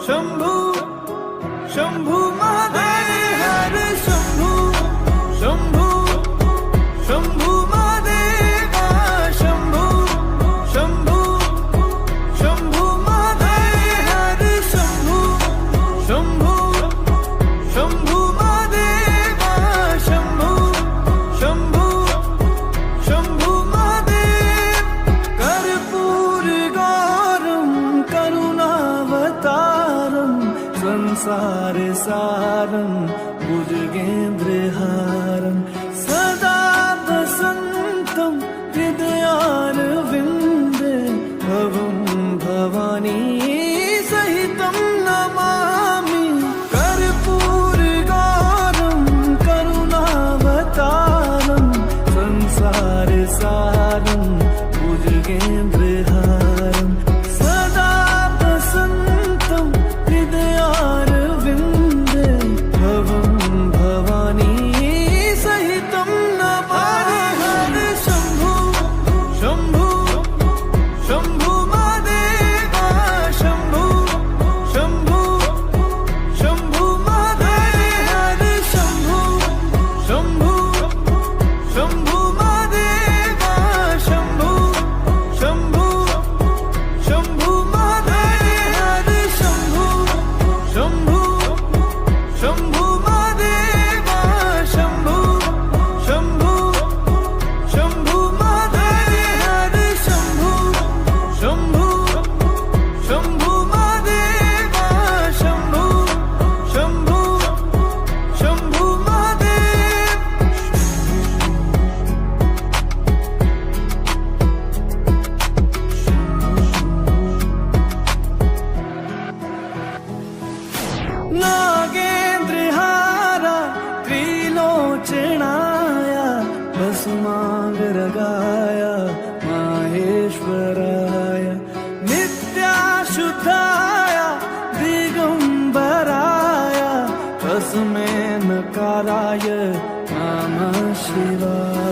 शंभू शंभू महादेव हर शंभू शंभू शंभू महादेव शंभू शंभू शंभू महादेव हर शंभू शंभू शंभू महादेव शंभू शंभू शंभू महादेव कर्पूर गौरम करुणावतारम संसार सारं भुजगेन्द्रहारं सदा वसन्तं हृदयारविन्दे भवं भवानी सहितं नमामि कर्पूरगौरं करुणावतारं संसारसारं भुजगेन्द्रहारं सदा वसन्तं हृदयारविन्दे भवं भवानी सहितं नमामि हर शंभू शंभू शंभू महादेव शंभू शंभू शंभू महादेव हर शंभू शंभू शंभू महादेव शंभू शंभू शंभू महादेव हर शंभू शंभू शंभू महादेव शंभू शंभू शंभू महादेव हर शंभू शंभू शंभू महादेव शंभू शंभू शंभू महादेव नागेन्द्रहारा त्रिलोचनाय भस्मांगरगाय माहेश्वराय नित्याशुद्धाय दिगंबराय तस्मै नकाराय नमः शिवाय